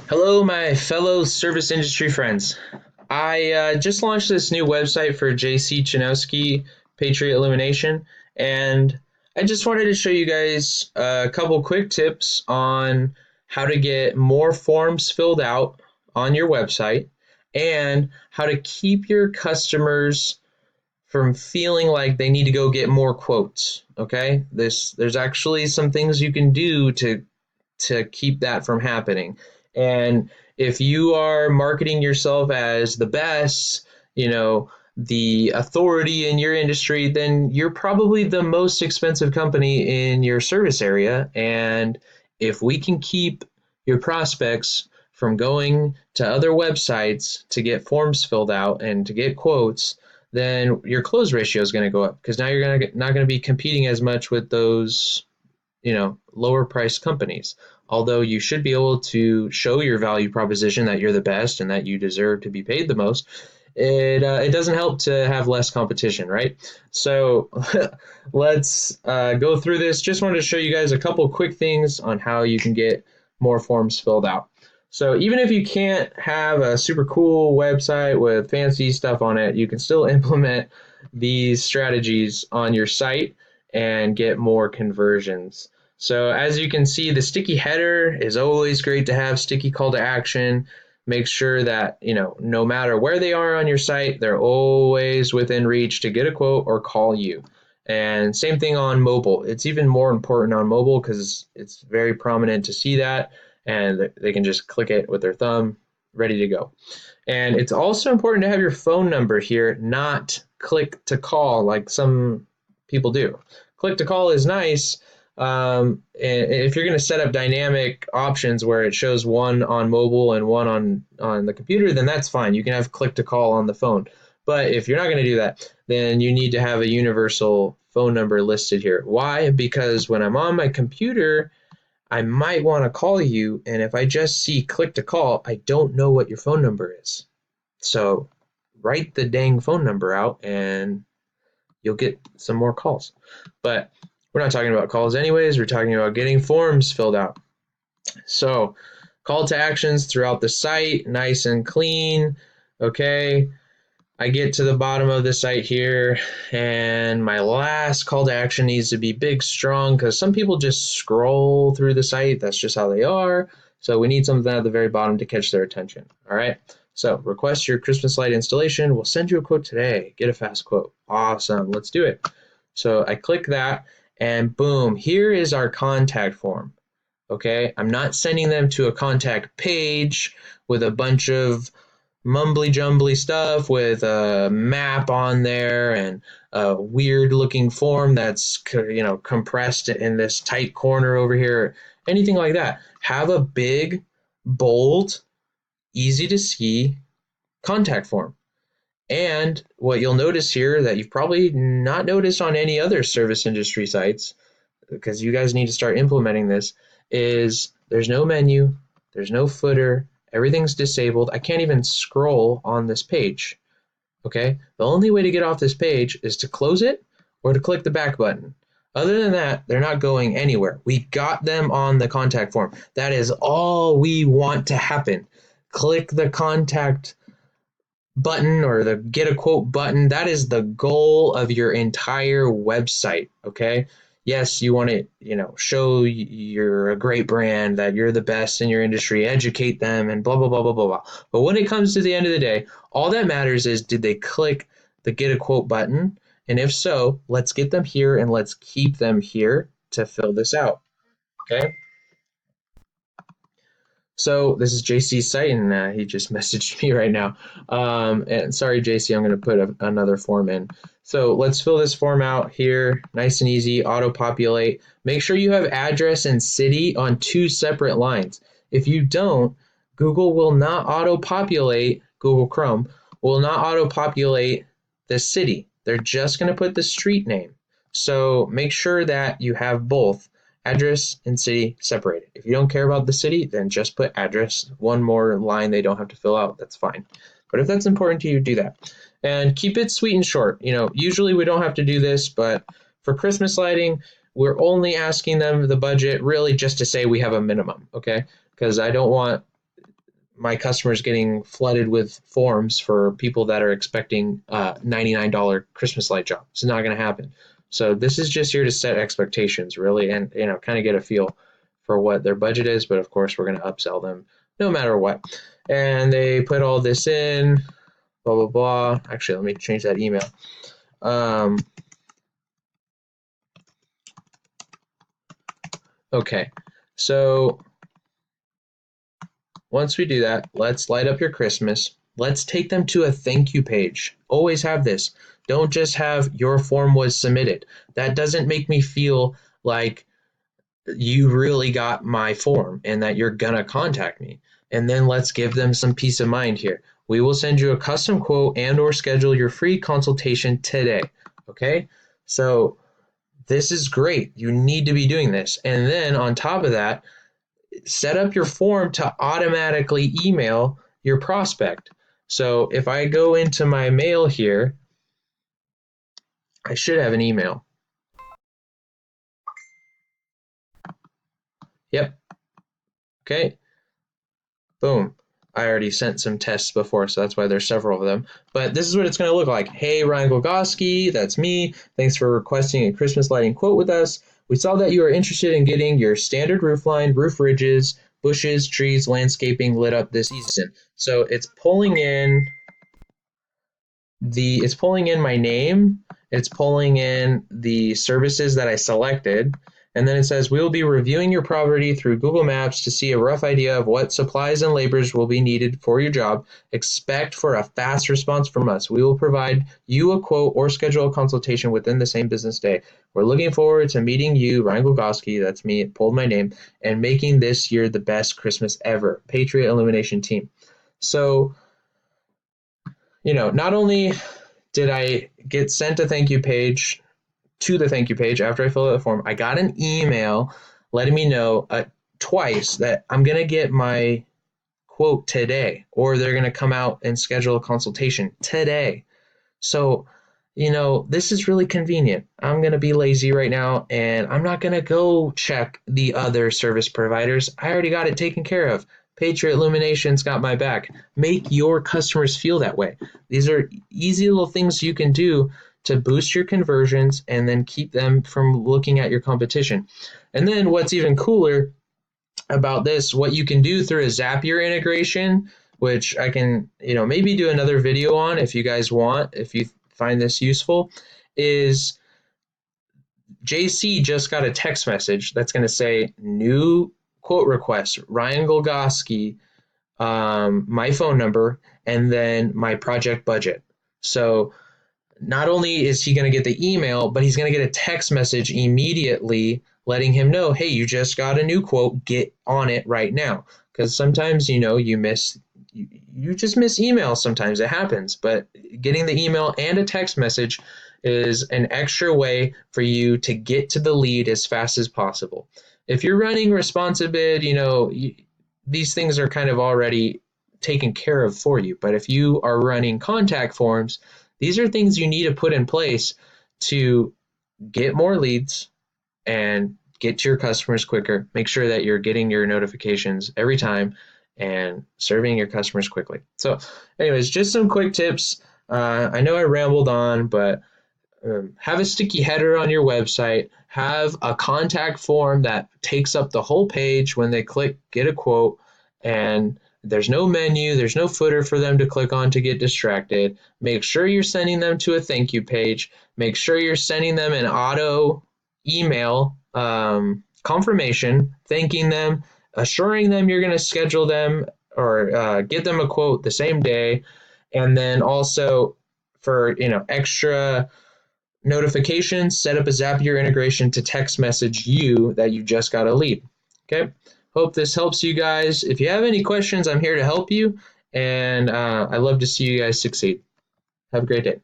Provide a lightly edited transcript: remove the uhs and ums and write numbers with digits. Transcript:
Hello, my fellow service industry friends. I just launched this new website for JC Chanowski Patriot Elimination, and I just wanted to show you guys a couple quick tips on how to get more forms filled out on your website and how to keep your customers from feeling like they need to go get more quotes. Okay, there's actually some things you can do to keep that from happening. And if you are marketing yourself as the best, the authority in your industry, then you're probably the most expensive company in your service area. And if we can keep your prospects from going to other websites to get forms filled out and to get quotes, then your close ratio is going to go up because now you're not going to be competing as much with those lower priced companies. Although you should be able to show your value proposition that you're the best and that you deserve to be paid the most, it doesn't help to have less competition, right? So let's go through this. Just wanted to show you guys a couple quick things on how you can get more forms filled out. So even if you can't have a super cool website with fancy stuff on it, you can still implement these strategies on your site and get more conversions. So as you can see, the sticky header is always great to have. Sticky call to action. Make sure that, no matter where they are on your site, they're always within reach to get a quote or call you. And same thing on mobile. It's even more important on mobile because it's very prominent to see that, and they can just click it with their thumb, ready to go. And it's also important to have your phone number here, not click to call like some people do. Click to call is nice, if you're going to set up dynamic options where it shows one on mobile and one on the computer, then that's fine. You can have click to call on the phone. But if you're not going to do that, then you need to have a universal phone number listed here. Why? Because when I'm on my computer, I might want to call you, and if I just see click to call, I don't know what your phone number is. So write the dang phone number out and you'll get some more calls. But we're not talking about calls anyways. We're talking about getting forms filled out. So call to actions throughout the site, nice and clean. Okay. I get to the bottom of the site here, and my last call to action needs to be big, strong, because some people just scroll through the site. That's just how they are. So we need something at the very bottom to catch their attention. All right. So request your Christmas light installation. We'll send you a quote today. Get a fast quote. Awesome. Let's do it. So I click that, and boom, here is our contact form. Okay. I'm not sending them to a contact page with a bunch of mumbly jumbly stuff with a map on there and a weird looking form that's compressed in this tight corner over here, anything like that. Have a big, bold, easy to see contact form. And what you'll notice here that you've probably not noticed on any other service industry sites, because you guys need to start implementing this, is there's no menu, there's no footer, everything's disabled. I can't even scroll on this page. Okay? The only way to get off this page is to close it or to click the back button. Other than that, they're not going anywhere. We got them on the contact form. That is all we want to happen. Click the contact button or the get a quote button. That is the goal of your entire website. Okay. Yes, you want to, show you're a great brand, that you're the best in your industry, educate them, and blah, blah, blah, blah, blah, blah. But when it comes to the end of the day, all that matters is did they click the get a quote button? And if so, let's get them here and let's keep them here to fill this out. Okay. So this is JC's site, and he just messaged me right now. And sorry, JC, I'm going to put another form in. So let's fill this form out here, nice and easy, auto-populate. Make sure you have address and city on two separate lines. If you don't, Google will not auto-populate, Google Chrome will not auto-populate the city. They're just going to put the street name. So make sure that you have both address and city separated. If you don't care about the city, then just put address. One more line they don't have to fill out. That's fine. But if that's important to you, do that. And keep it sweet and short. Usually we don't have to do this, but for Christmas lighting, we're only asking them the budget really just to say we have a minimum, okay? Because I don't want my customers getting flooded with forms for people that are expecting a $99 Christmas light job. It's not going to happen. So this is just here to set expectations, really, and kind of get a feel for what their budget is. But of course, we're going to upsell them no matter what. And they put all this in, blah blah blah. Actually, let me change that email. Okay, so once we do that, let's light up your Christmas. Let's take them to a thank you page. Always have this. Don't just have your form was submitted. That doesn't make me feel like you really got my form and that you're gonna contact me. And then let's give them some peace of mind here. We will send you a custom quote and or schedule your free consultation today. Okay? So this is great. You need to be doing this. And then on top of that, set up your form to automatically email your prospect. So if I go into my mail here, I should have an email. Yep. Okay. Boom. I already sent some tests before, so that's why there's several of them. But this is what it's going to look like. Hey, Ryan Golgoski, that's me. Thanks for requesting a Christmas lighting quote with us. We saw that you are interested in getting your standard roof line, roof ridges, bushes, trees, landscaping lit up this season. So it's pulling in my name, it's pulling in the services that I selected, and then it says we will be reviewing your property through Google Maps to see a rough idea of what supplies and laborers will be needed for your job. Expect for a fast response from us. We will provide you a quote or schedule a consultation within the same business day. We're looking forward to meeting you, Ryan Golgoski, that's me, it pulled my name, and making this year the best Christmas ever. Patriot Illumination Team. So, not only did I get sent a thank you page to the thank you page after I filled out the form, I got an email letting me know twice that I'm going to get my quote today, or they're going to come out and schedule a consultation today. So, this is really convenient. I'm going to be lazy right now, and I'm not going to go check the other service providers. I already got it taken care of. Patriot Illumination's got my back. Make your customers feel that way. These are easy little things you can do to boost your conversions and then keep them from looking at your competition. And then what's even cooler about this, what you can do through a Zapier integration, which I can, maybe do another video on if you guys want, if you find this useful, is JC just got a text message that's going to say new quote request, Ryan Golgoski, my phone number, and then my project budget. So not only is he going to get the email, but he's going to get a text message immediately letting him know, hey, you just got a new quote, get on it right now. Because sometimes, you just miss email sometimes, it happens. But getting the email and a text message is an extra way for you to get to the lead as fast as possible. If you're running Responsibid, these things are kind of already taken care of for you. But if you are running contact forms, these are things you need to put in place to get more leads and get to your customers quicker. Make sure that you're getting your notifications every time and serving your customers quickly. So anyways, just some quick tips. I know I rambled on, but have a sticky header on your website. Have a contact form that takes up the whole page when they click get a quote, and there's no menu, there's no footer for them to click on to get distracted. Make sure you're sending them to a thank you page. Make sure you're sending them an auto email confirmation, thanking them, assuring them you're going to schedule them or get them a quote the same day. And then also for extra notifications, set up a Zapier integration to text message you that you just got a lead. Okay. Hope this helps you guys. If you have any questions, I'm here to help you. And I love to see you guys succeed. Have a great day.